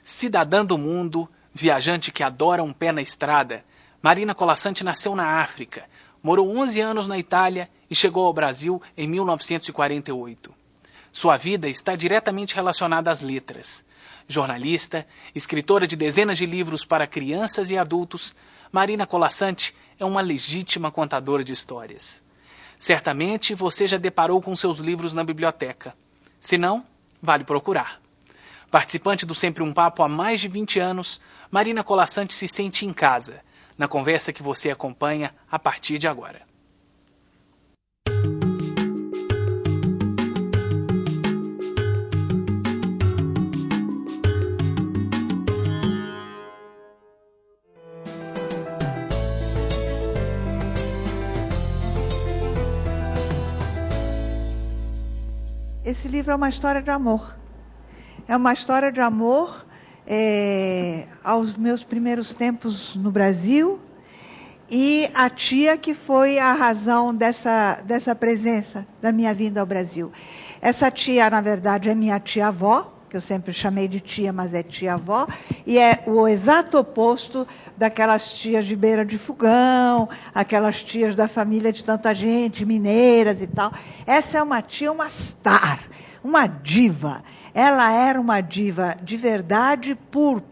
Cidadã do mundo, viajante que adora um pé na estrada, Marina Colasanti nasceu na África, morou 11 anos na Itália e chegou ao Brasil em 1948. Sua vida está diretamente relacionada às letras. Jornalista, escritora de dezenas de livros para crianças e adultos, Marina Colasanti é uma legítima contadora de histórias. Certamente você já deparou com seus livros na biblioteca. Se não, vale procurar. Participante do Sempre um Papo há mais de 20 anos, Marina Colasanti se sente em casa, na conversa que você acompanha a partir de agora. Esse livro é uma história de amor. É uma história de amor aos meus primeiros tempos no Brasil e a tia que foi a razão dessa presença da minha vinda ao Brasil. Essa tia, na verdade, é minha tia-avó, que eu sempre chamei de tia, mas é tia-avó, e é o exato oposto daquelas tias de beira de fogão, aquelas tias da família de tanta gente, mineiras e tal. Essa é uma tia, uma star, uma diva. Ela era uma diva de verdade por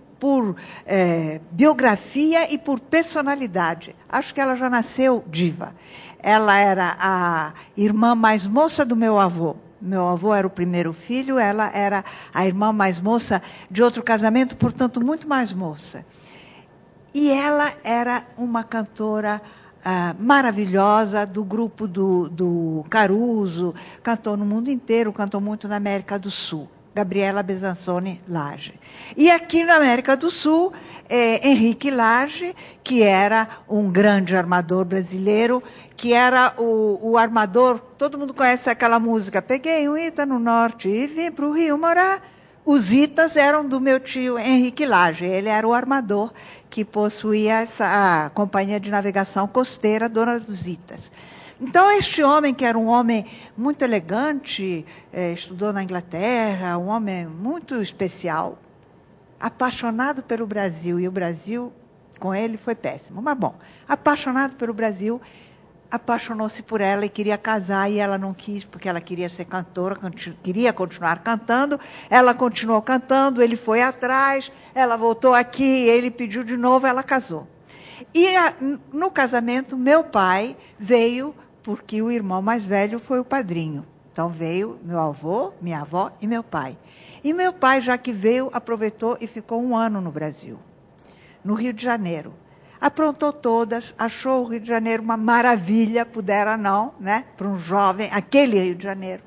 biografia e por personalidade. Acho que ela já nasceu diva. Ela era a irmã mais moça do meu avô. Meu avô era o primeiro filho, ela era a irmã mais moça de outro casamento, portanto, muito mais moça. E ela era uma cantora maravilhosa do grupo do Caruso, cantou no mundo inteiro, cantou muito na América do Sul. Gabriela Besançoni Lage. E aqui na América do Sul, Henrique Lage, que era um grande armador brasileiro, que era o armador, todo mundo conhece aquela música, peguei um Ita no norte e vim para o Rio morar. Os Itas eram do meu tio Henrique Lage, ele era o armador que possuía a companhia de navegação costeira, dona dos Itas. Então, este homem, que era um homem muito elegante, estudou na Inglaterra, um homem muito especial, apaixonado pelo Brasil, e o Brasil, com ele, foi péssimo. Mas, bom, apaixonado pelo Brasil, apaixonou-se por ela e queria casar, e ela não quis, porque ela queria ser cantora, queria continuar cantando, ela continuou cantando, ele foi atrás, ela voltou aqui, ele pediu de novo, ela casou. E no casamento, meu pai veio, porque o irmão mais velho foi o padrinho. Então veio meu avô, minha avó e meu pai. E meu pai, já que veio, aproveitou e ficou 1 ano no Brasil, no Rio de Janeiro. Aprontou todas, achou o Rio de Janeiro uma maravilha, pudera não, né? Para um jovem, aquele Rio de Janeiro.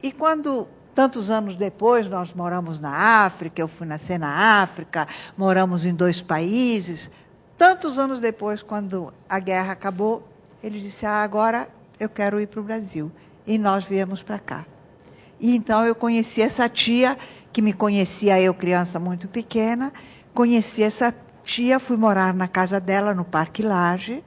E quando, tantos anos depois, nós moramos na África, eu fui nascer na África, moramos em 2 países, tantos anos depois, quando a guerra acabou, ele disse, agora eu quero ir para o Brasil. E nós viemos para cá. E então eu conheci essa tia, que me conhecia, eu criança muito pequena, conheci essa tia, fui morar na casa dela, no Parque Lage.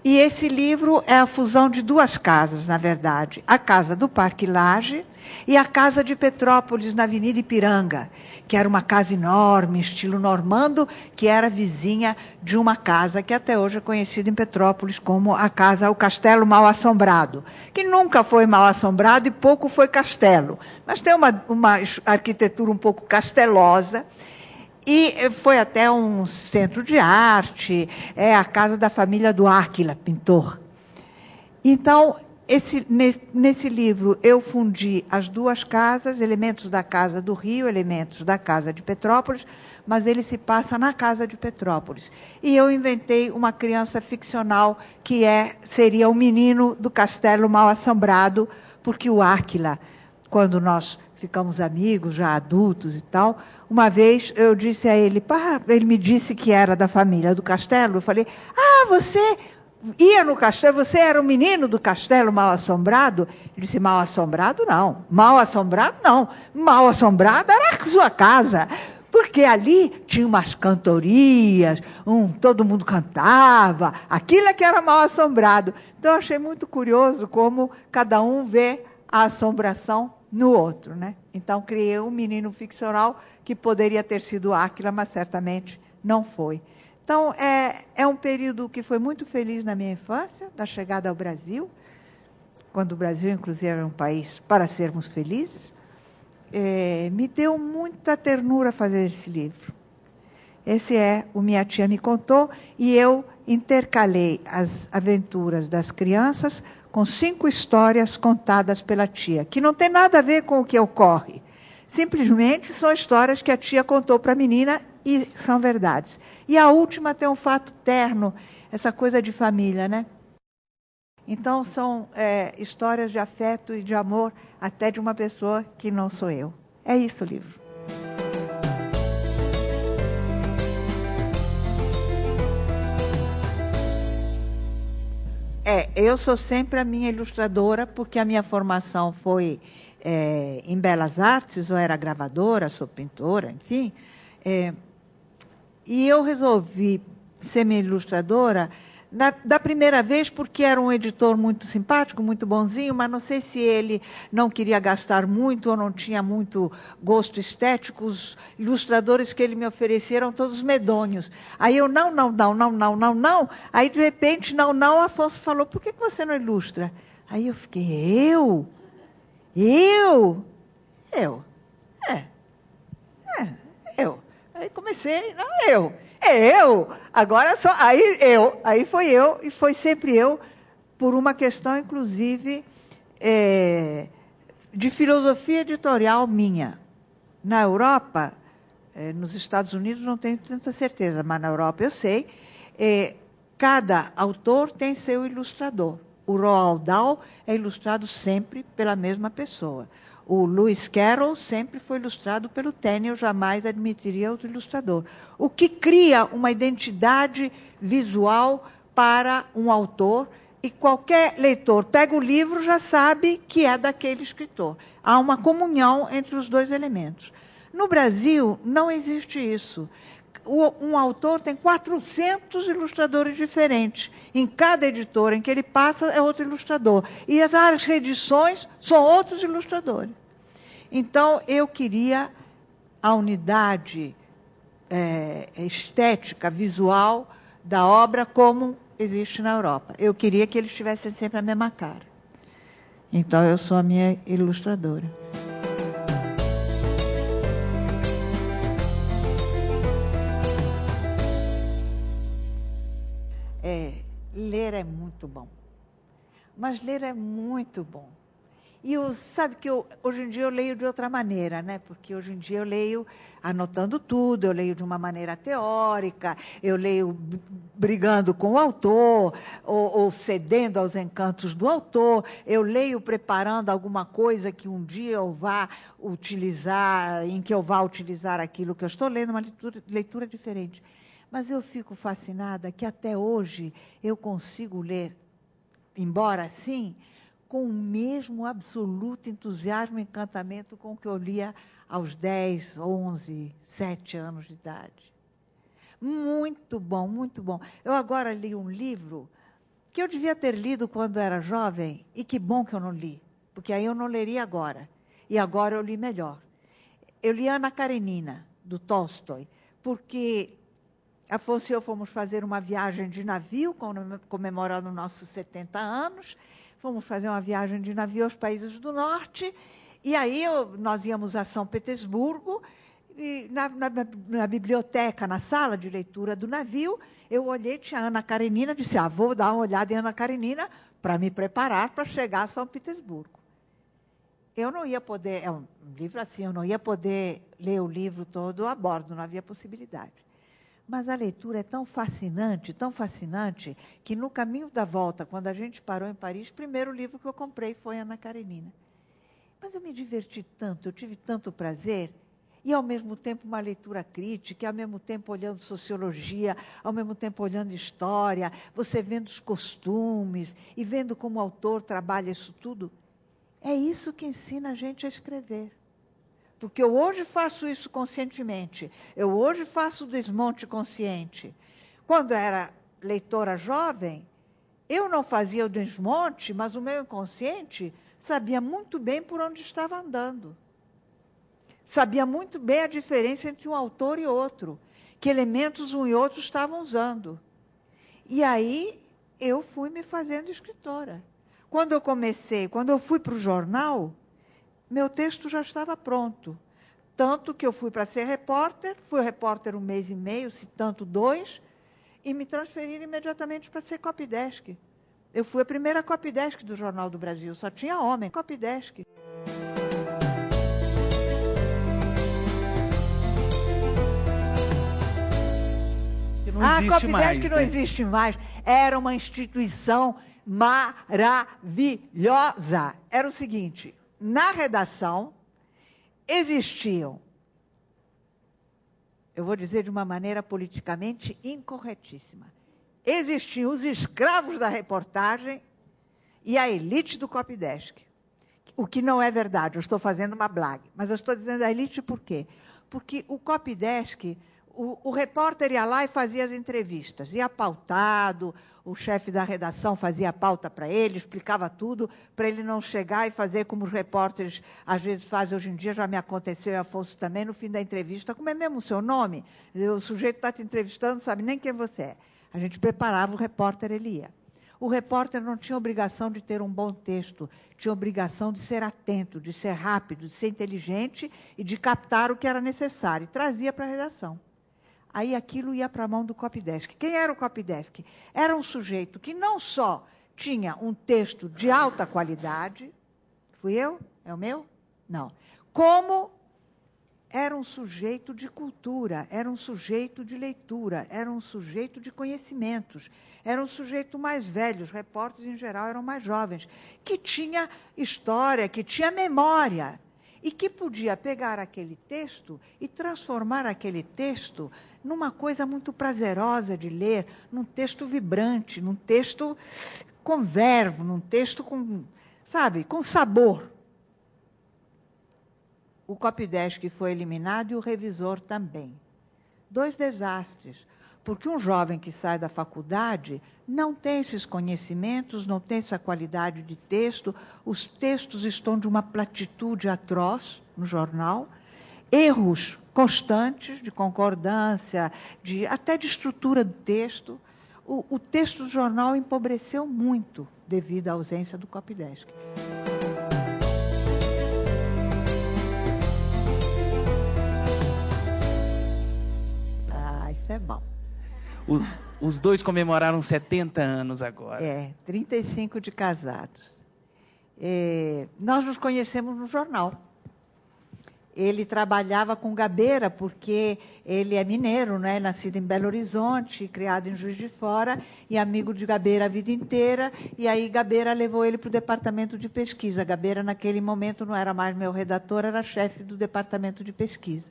E esse livro é a fusão de 2 casas, na verdade. A casa do Parque Lage e a casa de Petrópolis, na Avenida Ipiranga, que era uma casa enorme, estilo normando, que era vizinha de uma casa que até hoje é conhecida em Petrópolis como o Castelo Mal Assombrado, que nunca foi mal assombrado e pouco foi castelo, mas tem uma arquitetura um pouco castelosa. E foi até um centro de arte, é a casa da família do Áquila, pintor. Então, nesse livro, eu fundi as 2 casas, elementos da casa do Rio, elementos da casa de Petrópolis, mas ele se passa na casa de Petrópolis. E eu inventei uma criança ficcional que seria o menino do Castelo Mal Assombrado, porque o Áquila, quando nós ficamos amigos, já adultos e tal, uma vez eu disse a ele, ele me disse que era da família do Castelo, eu falei, você ia no castelo, você era o menino do Castelo Mal Assombrado? Ele disse, mal assombrado não, mal assombrado não, mal assombrado era a sua casa, porque ali tinha umas cantorias, todo mundo cantava, aquilo é que era mal assombrado. Então eu achei muito curioso como cada um vê a assombração no outro, né? Então, criei um menino ficcional que poderia ter sido Áquila, mas certamente não foi. Então, é um período que foi muito feliz na minha infância, da chegada ao Brasil, quando o Brasil, inclusive, era um país para sermos felizes. Me deu muita ternura fazer esse livro. Esse é o Minha Tia Me Contou, e eu intercalei as aventuras das crianças com 5 histórias contadas pela tia, que não tem nada a ver com o que ocorre. Simplesmente são histórias que a tia contou para a menina e são verdades. E a última tem um fato terno, essa coisa de família, né? Então, são histórias de afeto e de amor, até de uma pessoa que não sou eu. É isso o livro. Eu sou sempre a minha ilustradora, porque a minha formação foi em Belas Artes, eu era gravadora, sou pintora, enfim. E eu resolvi ser minha ilustradora da primeira vez, porque era um editor muito simpático, muito bonzinho, mas não sei se ele não queria gastar muito ou não tinha muito gosto estético. Os ilustradores que ele me ofereceram, todos medonhos. Aí eu, não. Aí, de repente, não, Afonso falou, por que você não ilustra? Aí eu fiquei, eu? Eu? Eu. Aí comecei, não, eu. Agora só, aí foi eu, e foi sempre eu, por uma questão, inclusive, de filosofia editorial minha. Na Europa, nos Estados Unidos não tenho tanta certeza, mas na Europa eu sei, cada autor tem seu ilustrador. O Roald Dahl é ilustrado sempre pela mesma pessoa. O Lewis Carroll sempre foi ilustrado pelo Tenniel, jamais admitiria outro ilustrador. O que cria uma identidade visual para um autor, e qualquer leitor pega o livro já sabe que é daquele escritor. Há uma comunhão entre os dois elementos. No Brasil, não existe isso. Um autor tem 400 ilustradores diferentes. Em cada editora em que ele passa, é outro ilustrador. E as reedições são outros ilustradores. Então, eu queria a unidade estética, visual da obra, como existe na Europa. Eu queria que eles tivessem sempre a mesma cara. Então, eu sou a minha ilustradora. Ler é muito bom. Mas ler é muito bom. E sabe que hoje em dia eu leio de outra maneira, né? Porque hoje em dia eu leio anotando tudo, eu leio de uma maneira teórica, eu leio brigando com o autor, ou cedendo aos encantos do autor, eu leio preparando alguma coisa que um dia eu vá utilizar, em que eu vá utilizar aquilo que eu estou lendo, uma leitura diferente. Mas eu fico fascinada que até hoje eu consigo ler, embora assim, com o mesmo absoluto entusiasmo e encantamento com que eu lia aos 10, 11, 7 anos de idade. Muito bom, muito bom. Eu agora li um livro que eu devia ter lido quando era jovem, e que bom que eu não li, porque aí eu não leria agora. E agora eu li melhor. Eu li Ana Karenina, do Tolstói, porque Afonso e eu fomos fazer uma viagem de navio, comemorando nossos 70 anos. Fomos fazer uma viagem de navio aos países do norte. E aí nós íamos a São Petersburgo, e na biblioteca, na sala de leitura do navio, eu olhei, tinha Ana Karenina, disse, vou dar uma olhada em Ana Karenina para me preparar para chegar a São Petersburgo. Eu não ia poder, é um livro assim, eu não ia poder ler o livro todo a bordo, não havia possibilidade. Mas a leitura é tão fascinante, que no caminho da volta, quando a gente parou em Paris, o primeiro livro que eu comprei foi Ana Karenina. Mas eu me diverti tanto, eu tive tanto prazer, e ao mesmo tempo uma leitura crítica, ao mesmo tempo olhando sociologia, ao mesmo tempo olhando história, você vendo os costumes e vendo como o autor trabalha isso tudo. É isso que ensina a gente a escrever. Porque eu hoje faço isso conscientemente, eu hoje faço o desmonte consciente. Quando era leitora jovem, Eu não fazia o desmonte, mas o meu inconsciente sabia muito bem por onde estava andando. Sabia muito bem a diferença entre um autor e outro, que elementos um e outro estavam usando. E aí eu fui me fazendo escritora. Quando eu fui para o jornal, meu texto já estava pronto. Tanto que eu fui para ser repórter, fui repórter 1 mês e meio, se tanto 2, e me transferiram imediatamente para ser copydesk. Eu fui a primeira copydesk do Jornal do Brasil, só tinha homem, copydesk. A copydesk não existe mais. Era uma instituição maravilhosa. Era o seguinte, na redação existiam, eu vou dizer de uma maneira politicamente incorretíssima, existiam os escravos da reportagem e a elite do copydesk. O que não é verdade, eu estou fazendo uma blague, mas eu estou dizendo a elite por quê? Porque o copydesk, o repórter ia lá e fazia as entrevistas, ia pautado, o chefe da redação fazia a pauta para ele, explicava tudo, para ele não chegar e fazer como os repórteres às vezes fazem hoje em dia, já me aconteceu, e Afonso também, no fim da entrevista, como é mesmo o seu nome? O sujeito está te entrevistando, não sabe nem quem você é. A gente preparava, o repórter, ele ia. O repórter não tinha obrigação de ter um bom texto, tinha obrigação de ser atento, de ser rápido, de ser inteligente e de captar o que era necessário, e trazia para a redação. Aí aquilo ia para a mão do copydesk. Quem era o copydesk? Era um sujeito que não só tinha um texto de alta qualidade, fui eu? É o meu? Não. Como era um sujeito de cultura, era um sujeito de leitura, era um sujeito de conhecimentos, era um sujeito mais velho, os repórteres em geral eram mais jovens, que tinha história, que tinha memória, e que podia pegar aquele texto e transformar aquele texto numa coisa muito prazerosa de ler, num texto vibrante, num texto com verve, num texto com, sabe, com sabor. O copydesk foi eliminado e o revisor também. 2 desastres, porque um jovem que sai da faculdade não tem esses conhecimentos, não tem essa qualidade de texto, os textos estão de uma platitude atroz no jornal, erros constantes de concordância, até de estrutura do texto. O texto do jornal empobreceu muito devido à ausência do copydesk. Isso é bom. Os dois comemoraram 70 anos agora. 35 de casados. Nós nos conhecemos no jornal. Ele trabalhava com Gabeira, porque ele é mineiro, né? Nascido em Belo Horizonte, criado em Juiz de Fora, e amigo de Gabeira a vida inteira. E aí Gabeira levou ele para o departamento de pesquisa. Gabeira, naquele momento, não era mais meu redator, era chefe do departamento de pesquisa.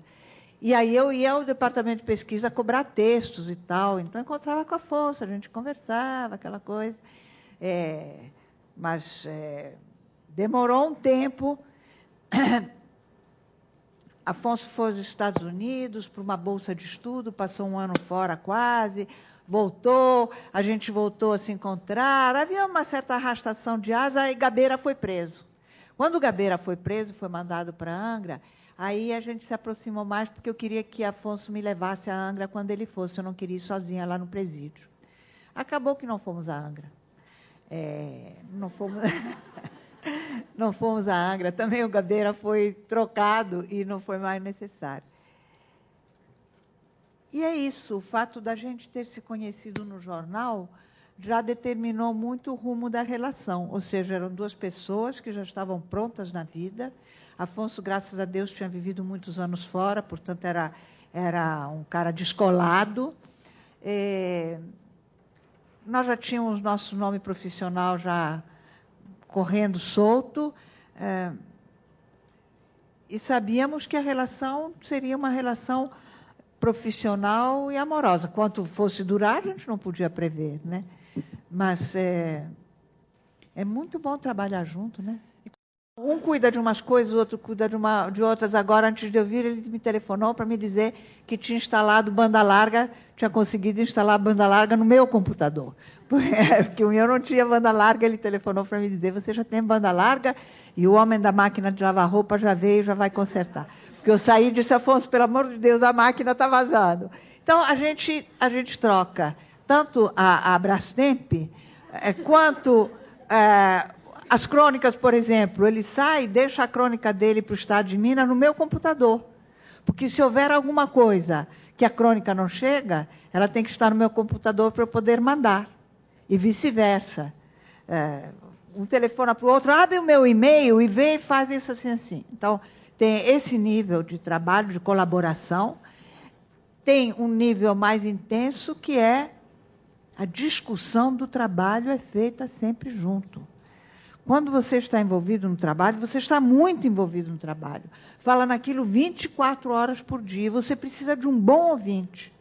E aí eu ia ao departamento de pesquisa cobrar textos e tal. Então, eu encontrava com a Afonso, a gente conversava, aquela coisa. Mas demorou um tempo. Afonso foi aos Estados Unidos para uma bolsa de estudo, passou 1 ano fora quase, voltou, a gente voltou a se encontrar. Havia uma certa arrastação de asa e Gabeira foi preso. Quando Gabeira foi preso, foi mandado para Angra, aí a gente se aproximou mais porque eu queria que Afonso me levasse a Angra quando ele fosse, eu não queria ir sozinha lá no presídio. Acabou que não fomos a Angra. Não fomos... Não fomos a Angra, também o Gabeira foi trocado e não foi mais necessário. E é isso, o fato da gente ter se conhecido no jornal já determinou muito o rumo da relação, ou seja, eram 2 pessoas que já estavam prontas na vida. Afonso, graças a Deus, tinha vivido muitos anos fora, portanto, era um cara descolado. Nós já tínhamos nosso nome profissional já correndo solto, e sabíamos que a relação seria uma relação profissional e amorosa. Quanto fosse durar, a gente não podia prever, né? Mas é muito bom trabalhar junto, né? Um cuida de umas coisas, o outro cuida de outras. Agora, antes de eu vir, ele me telefonou para me dizer que tinha instalado banda larga, tinha conseguido instalar banda larga no meu computador. Porque o meu não tinha banda larga, ele telefonou para me dizer, você já tem banda larga? E o homem da máquina de lavar roupa já veio, já vai consertar. Porque eu saí e disse, Afonso, pelo amor de Deus, a máquina está vazando. Então, a gente troca tanto a Brastemp, quanto... as crônicas, por exemplo, ele sai e deixa a crônica dele para o Estado de Minas no meu computador. Porque se houver alguma coisa que a crônica não chega, ela tem que estar no meu computador para eu poder mandar. E vice-versa. Um telefona para o outro, abre o meu e-mail e vê e faz isso assim, assim. Então, tem esse nível de trabalho, de colaboração. Tem um nível mais intenso, que é a discussão do trabalho é feita sempre junto. Quando você está envolvido no trabalho, você está muito envolvido no trabalho. Fala naquilo 24 horas por dia. Você precisa de um bom ouvinte.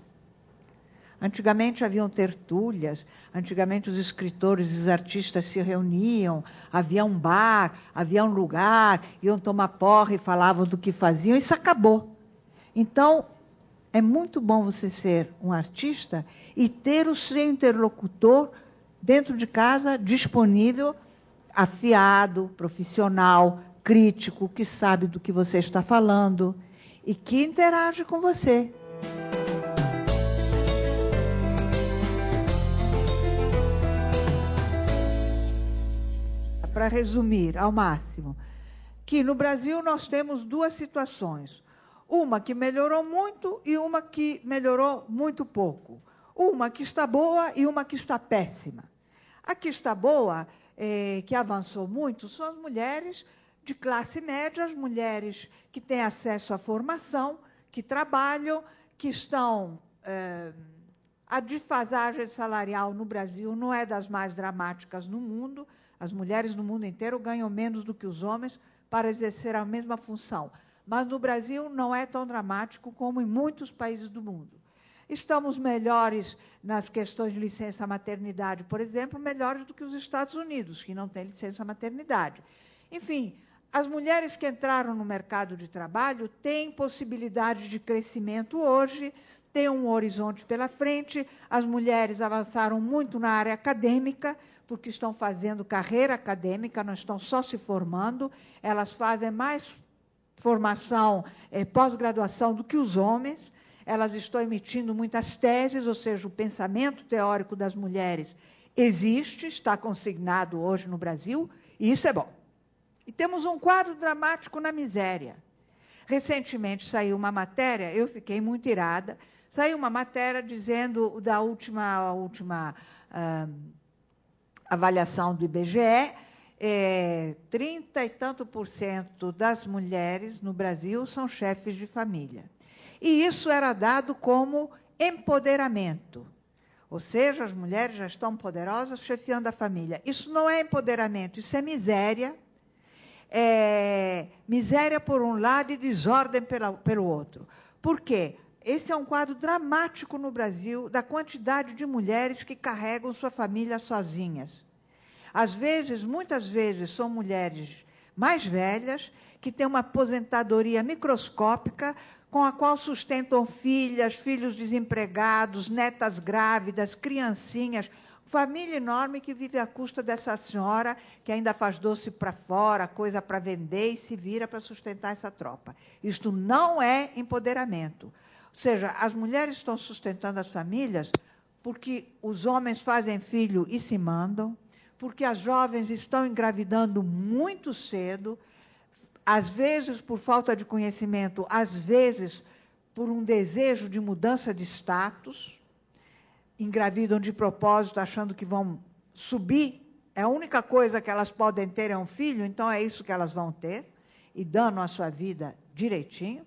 Antigamente haviam tertúlias, antigamente os escritores e os artistas se reuniam, havia um bar, havia um lugar, iam tomar porra e falavam do que faziam. Isso acabou. Então, é muito bom você ser um artista e ter o seu interlocutor dentro de casa, disponível, afiado, profissional, crítico, que sabe do que você está falando e que interage com você. Para resumir ao máximo, que no Brasil nós temos duas situações. Uma que melhorou muito e uma que melhorou muito pouco. Uma que está boa e uma que está péssima. A que está boa, que avançou muito, são as mulheres de classe média, as mulheres que têm acesso à formação, que trabalham, que estão... a defasagem salarial no Brasil não é das mais dramáticas no mundo. As mulheres no mundo inteiro ganham menos do que os homens para exercer a mesma função. Mas no Brasil não é tão dramático como em muitos países do mundo. Estamos melhores nas questões de licença maternidade, por exemplo, melhores do que os Estados Unidos, que não têm licença maternidade. Enfim, as mulheres que entraram no mercado de trabalho têm possibilidade de crescimento hoje, têm um horizonte pela frente. As mulheres avançaram muito na área acadêmica, porque estão fazendo carreira acadêmica, não estão só se formando, elas fazem mais formação, pós-graduação do que os homens. Elas estão emitindo muitas teses, ou seja, o pensamento teórico das mulheres existe, está consignado hoje no Brasil, e isso é bom. E temos um quadro dramático na miséria. Recentemente saiu uma matéria, eu fiquei muito irada, saiu uma matéria dizendo da última avaliação do IBGE, 30 e tanto % das mulheres no Brasil são chefes de família. E isso era dado como empoderamento. Ou seja, as mulheres já estão poderosas chefiando a família. Isso não é empoderamento, isso é miséria. Miséria por um lado e desordem pelo outro. Por quê? Esse é um quadro dramático no Brasil da quantidade de mulheres que carregam sua família sozinhas. Às vezes, muitas vezes, são mulheres mais velhas que têm uma aposentadoria microscópica com a qual sustentam filhas, filhos desempregados, netas grávidas, criancinhas, família enorme que vive à custa dessa senhora que ainda faz doce para fora, coisa para vender e se vira para sustentar essa tropa. Isto não é empoderamento. Ou seja, as mulheres estão sustentando as famílias porque os homens fazem filho e se mandam, porque as jovens estão engravidando muito cedo, às vezes por falta de conhecimento, às vezes por um desejo de mudança de status, engravidam de propósito, achando que vão subir, a única coisa que elas podem ter é um filho, então é isso que elas vão ter, e dando a sua vida direitinho.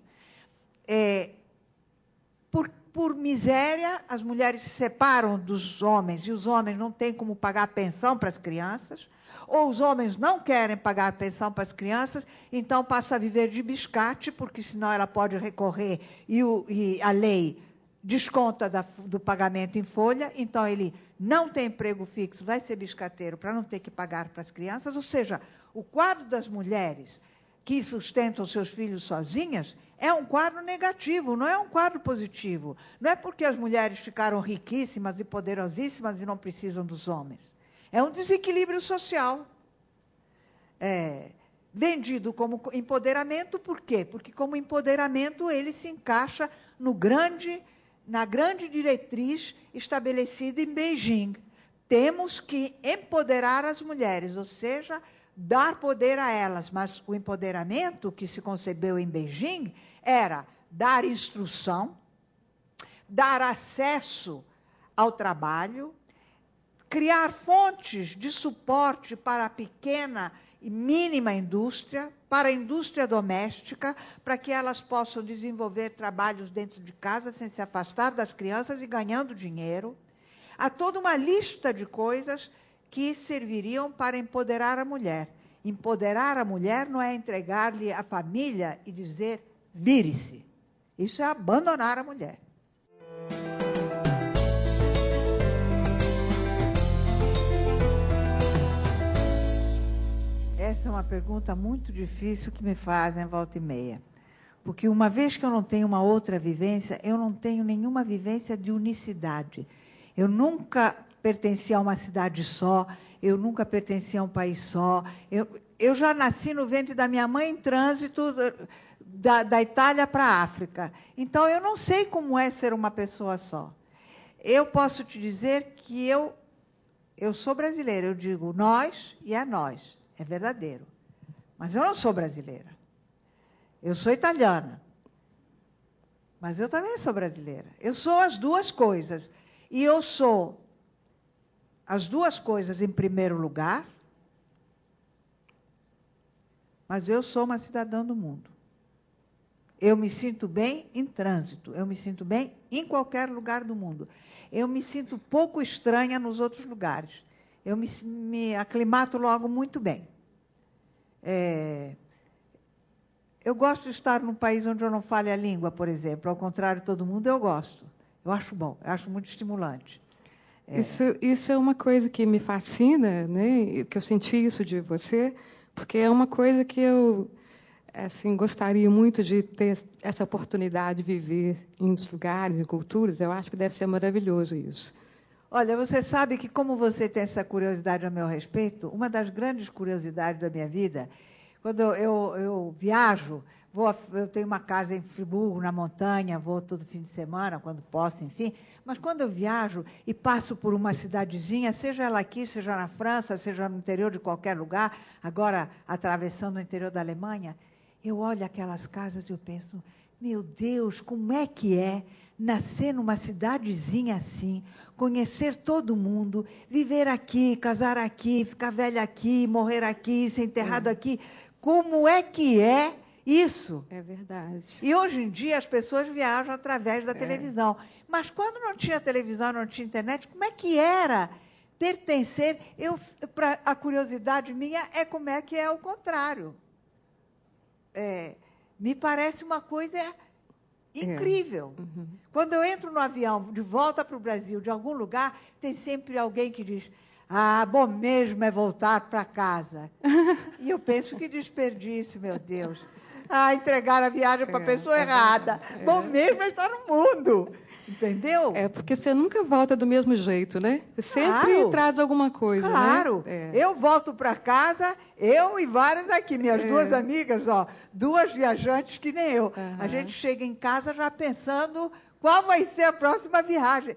Por miséria, as mulheres se separam dos homens, e os homens não têm como pagar pensão para as crianças, ou os homens não querem pagar pensão para as crianças, então passa a viver de biscate, porque senão ela pode recorrer e a lei desconta do pagamento em folha, então ele não tem emprego fixo, vai ser biscateiro para não ter que pagar para as crianças. Ou seja, o quadro das mulheres que sustentam seus filhos sozinhas é um quadro negativo, não é um quadro positivo. Não é porque as mulheres ficaram riquíssimas e poderosíssimas e não precisam dos homens. É um desequilíbrio social. Vendido como empoderamento, por quê? Porque como empoderamento ele se encaixa na grande diretriz estabelecida em Beijing. Temos que empoderar as mulheres, ou seja, dar poder a elas. Mas o empoderamento que se concebeu em Beijing era dar instrução, dar acesso ao trabalho, criar fontes de suporte para a pequena e mínima indústria, para a indústria doméstica, para que elas possam desenvolver trabalhos dentro de casa sem se afastar das crianças e ganhando dinheiro. Há toda uma lista de coisas que serviriam para empoderar a mulher. Empoderar a mulher não é entregar-lhe a família e dizer, vire-se. Isso é abandonar a mulher. Essa é uma pergunta muito difícil que me fazem volta e meia. Porque uma vez que eu não tenho uma outra vivência, eu não tenho nenhuma vivência de unicidade. Eu nunca pertenci a uma cidade só, eu nunca pertenci a um país só. Eu já nasci no ventre da minha mãe em trânsito da Itália para a África. Então, eu não sei como é ser uma pessoa só. Eu posso te dizer que eu sou brasileira. Eu digo nós e é nós. É verdadeiro. Mas eu não sou brasileira. Eu sou italiana. Mas eu também sou brasileira. Eu sou as duas coisas. E eu sou as duas coisas em primeiro lugar, mas eu sou uma cidadã do mundo. Eu me sinto bem em trânsito. Eu me sinto bem em qualquer lugar do mundo. Eu me sinto pouco estranha nos outros lugares. Eu me aclimato logo muito bem. Eu gosto de estar num país onde eu não fale a língua, por exemplo. Ao contrário de todo mundo, eu gosto. Eu acho bom, eu acho muito estimulante. Isso é uma coisa que me fascina, né? Que eu senti isso de você, porque é uma coisa que eu gostaria muito de ter essa oportunidade de viver em outros lugares, em culturas. Eu acho que deve ser maravilhoso isso. Olha, você sabe que, como você tem essa curiosidade a meu respeito, uma das grandes curiosidades da minha vida, quando eu viajo, eu tenho uma casa em Friburgo, na montanha, vou todo fim de semana, quando posso, enfim, mas quando eu viajo e passo por uma cidadezinha, seja ela aqui, seja na França, seja no interior de qualquer lugar, agora atravessando o interior da Alemanha, eu olho aquelas casas e eu penso, meu Deus, como é que é nascer numa cidadezinha assim, conhecer todo mundo, viver aqui, casar aqui, ficar velha aqui, morrer aqui, ser enterrado aqui. Como é que é isso? É verdade. E hoje em dia as pessoas viajam através da televisão. Mas quando não tinha televisão, não tinha internet, como é que era pertencer? A curiosidade minha é como é que é o contrário. Me parece uma coisa incrível. Uhum. Quando eu entro no avião de volta para o Brasil, de algum lugar, tem sempre alguém que diz, bom mesmo é voltar para casa. E eu penso que desperdício, meu Deus. Entregar a viagem para a pessoa errada. Bom mesmo é estar no mundo. Entendeu? Porque você nunca volta do mesmo jeito, né? Você sempre traz alguma coisa, claro. Né? Eu volto para casa, eu e várias aqui, minhas duas amigas, duas viajantes que nem eu. Uhum. A gente chega em casa já pensando qual vai ser a próxima viagem.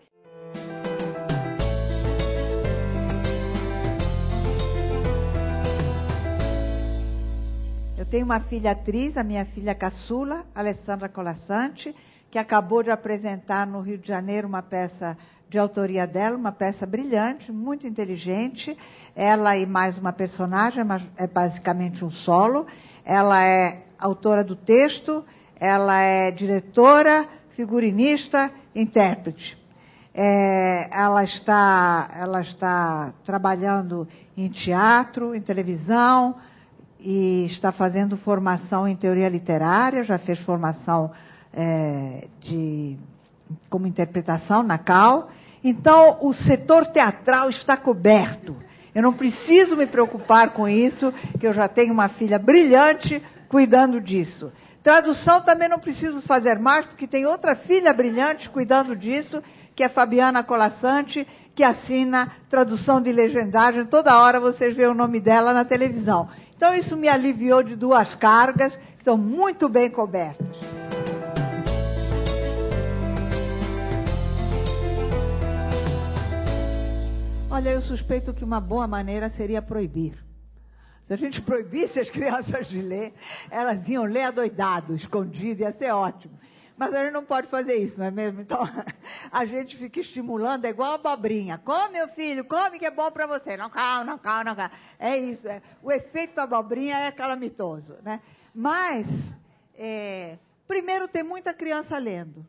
Eu tenho uma filha atriz, a minha filha caçula, Alessandra Colasanti, que acabou de apresentar no Rio de Janeiro uma peça de autoria dela, uma peça brilhante, muito inteligente. Ela e mais uma personagem, mas é basicamente um solo. Ela é autora do texto, ela é diretora, figurinista, intérprete. Ela está trabalhando em teatro, em televisão, e está fazendo formação em teoria literária, já fez formação de como interpretação na Cal. Então, o setor teatral está coberto. Eu não preciso me preocupar com isso, que eu já tenho uma filha brilhante cuidando disso. Tradução também não preciso fazer mais, porque tem outra filha brilhante cuidando disso, que é Fabiana Colasanti, que assina tradução de legendagem. Toda hora vocês veem o nome dela na televisão. Então, isso me aliviou de 2 cargas, que estão muito bem cobertas. Olha, eu suspeito que uma boa maneira seria proibir. Se a gente proibisse as crianças de ler, elas iam ler adoidado, escondido, ia ser ótimo. Mas a gente não pode fazer isso, não é mesmo? Então, a gente fica estimulando, é igual a abobrinha. Come, meu filho, come que é bom para você. Não calma, não calma, não calma. É isso. O efeito da abobrinha é calamitoso, né? Mas, primeiro, tem muita criança lendo.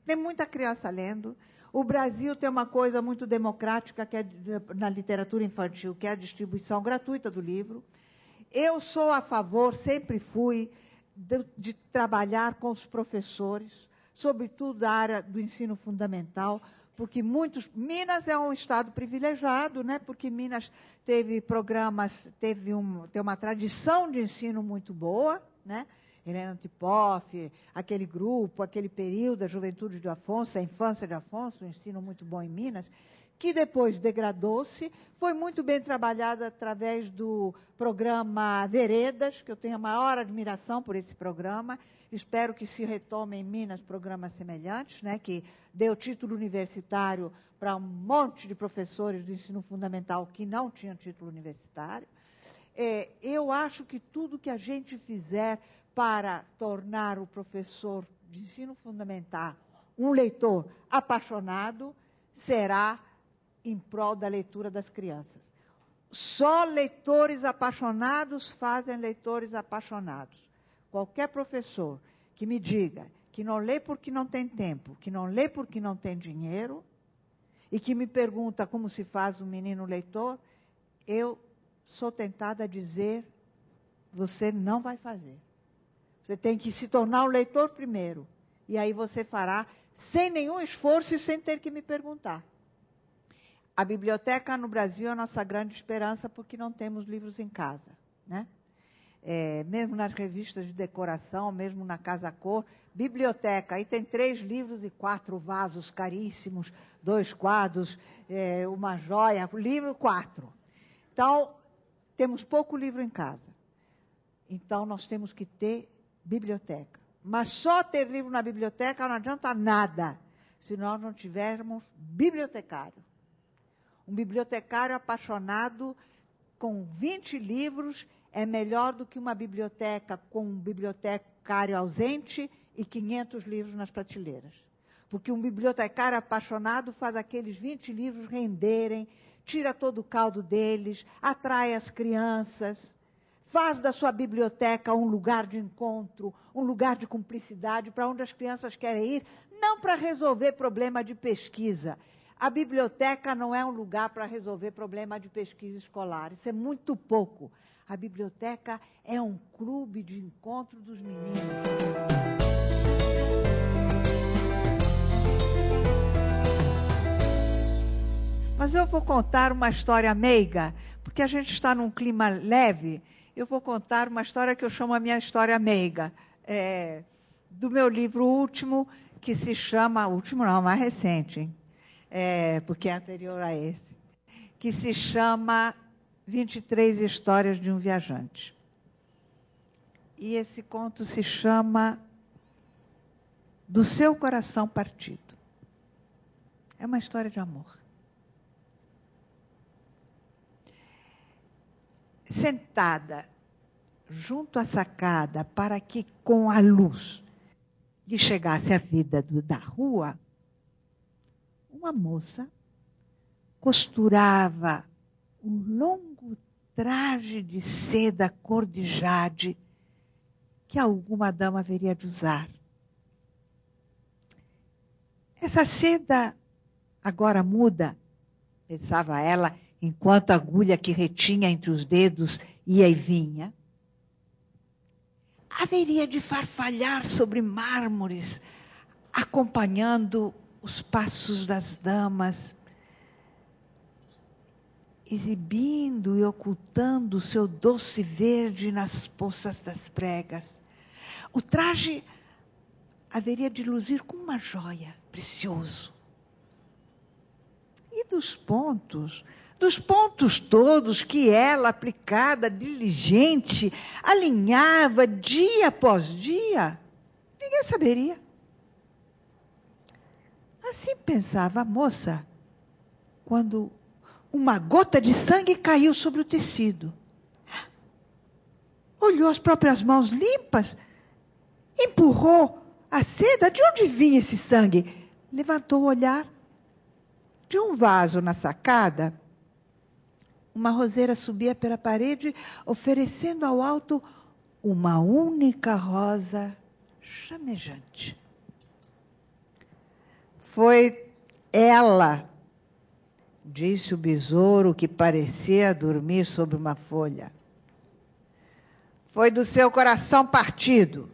Tem muita criança lendo. O Brasil tem uma coisa muito democrática que é na literatura infantil, que é a distribuição gratuita do livro. Eu sou a favor, sempre fui, de trabalhar com os professores, sobretudo da área do ensino fundamental, porque Minas é um estado privilegiado, né? Porque Minas teve programas, tem uma tradição de ensino muito boa, né? Helena Tipoff, aquele grupo, aquele período da juventude de Afonso, a infância de Afonso, um ensino muito bom em Minas, que depois degradou-se, foi muito bem trabalhado através do programa Veredas, que eu tenho a maior admiração por esse programa. Espero que se retome em Minas programas semelhantes, né, que dê o título universitário para um monte de professores do ensino fundamental que não tinham título universitário. Eu acho que tudo que a gente fizer para tornar o professor de ensino fundamental um leitor apaixonado será em prol da leitura das crianças. Só leitores apaixonados fazem leitores apaixonados. Qualquer professor que me diga que não lê porque não tem tempo, que não lê porque não tem dinheiro, e que me pergunta como se faz um menino leitor, eu sou tentada a dizer, você não vai fazer. Você tem que se tornar um leitor primeiro. E aí você fará sem nenhum esforço e sem ter que me perguntar. A biblioteca no Brasil é a nossa grande esperança, porque não temos livros em casa, né? Mesmo nas revistas de decoração, mesmo na Casa Cor, biblioteca, aí tem 3 livros e 4 vasos caríssimos, 2 quadros, uma joia, livro 4. Então, temos pouco livro em casa. Então, nós temos que ter biblioteca. Mas só ter livro na biblioteca não adianta nada, se nós não tivermos bibliotecário. Um bibliotecário apaixonado com 20 livros é melhor do que uma biblioteca com um bibliotecário ausente e 500 livros nas prateleiras. Porque um bibliotecário apaixonado faz aqueles 20 livros renderem, tira todo o caldo deles, atrai as crianças, faz da sua biblioteca um lugar de encontro, um lugar de cumplicidade para onde as crianças querem ir, não para resolver problema de pesquisa. A biblioteca não é um lugar para resolver problema de pesquisa escolar, isso é muito pouco. A biblioteca é um clube de encontro dos meninos. Mas eu vou contar uma história meiga, porque a gente está num clima leve. Eu vou contar uma história que eu chamo a minha história meiga, do meu livro último, que se chama, último não, mais recente, porque é anterior a esse, que se chama 23 Histórias de um Viajante. E esse conto se chama Do Seu Coração Partido. É uma história de amor. Sentada junto à sacada para que com a luz lhe chegasse a vida da rua, uma moça costurava um longo traje de seda cor de jade que alguma dama haveria de usar. Essa seda agora muda, pensava ela, enquanto a agulha que retinha entre os dedos ia e vinha, haveria de farfalhar sobre mármores, acompanhando os passos das damas, exibindo e ocultando o seu doce verde nas poças das pregas. O traje haveria de luzir como uma joia, precioso. E dos pontos todos que ela, aplicada, diligente, alinhava dia após dia, ninguém saberia. Assim pensava a moça, quando uma gota de sangue caiu sobre o tecido. Olhou as próprias mãos limpas, empurrou a seda. De onde vinha esse sangue? Levantou o olhar. De um vaso na sacada, uma roseira subia pela parede, oferecendo ao alto uma única rosa chamejante. Foi ela, disse o besouro, que parecia dormir sobre uma folha. Foi do seu coração partido.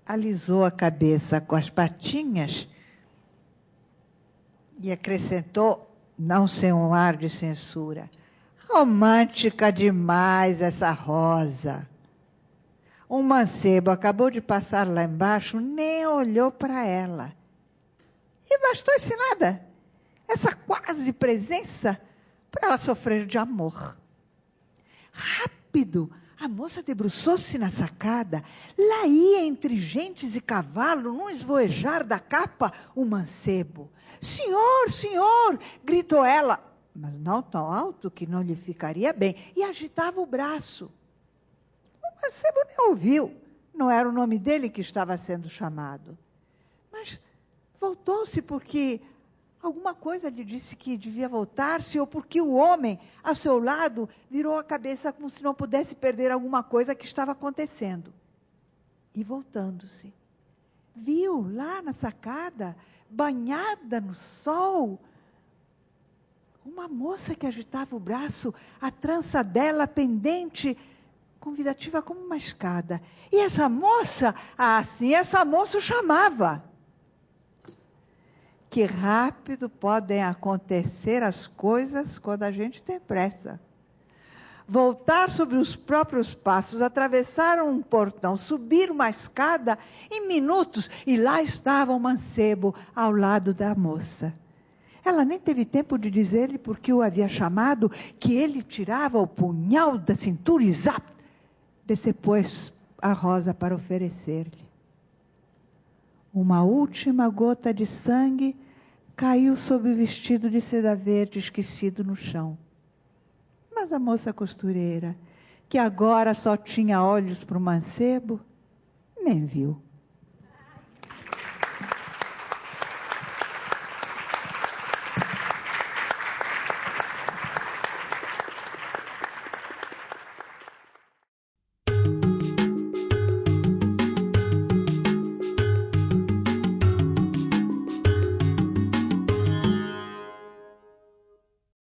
Alisou a cabeça com as patinhas e acrescentou, não sem um ar de censura: romântica demais essa rosa. Um mancebo acabou de passar lá embaixo, nem olhou para ela. E bastou esse nada, essa quase presença, para ela sofrer de amor. Rápido, a moça debruçou-se na sacada. Lá ia entre gentes e cavalo, num esvoejar da capa, o mancebo. Senhor, senhor, gritou ela, mas não tão alto que não lhe ficaria bem, e agitava o braço. O mancebo nem ouviu, não era o nome dele que estava sendo chamado. Mas voltou-se porque alguma coisa lhe disse que devia voltar-se, ou porque o homem, ao seu lado, virou a cabeça como se não pudesse perder alguma coisa que estava acontecendo. E voltando-se, viu lá na sacada, banhada no sol, uma moça que agitava o braço, a trança dela pendente, convidativa como uma escada. E essa moça, assim essa moça o chamava. Que rápido podem acontecer as coisas quando a gente tem pressa. Voltar sobre os próprios passos, atravessar um portão, subir uma escada em minutos, e lá estava o mancebo ao lado da moça. Ela nem teve tempo de dizer-lhe por que o havia chamado, que ele tirava o punhal da cintura e zap, decepôs a rosa para oferecer-lhe. Uma última gota de sangue caiu sobre o vestido de seda verde esquecido no chão. Mas a moça costureira, que agora só tinha olhos para o mancebo, nem viu.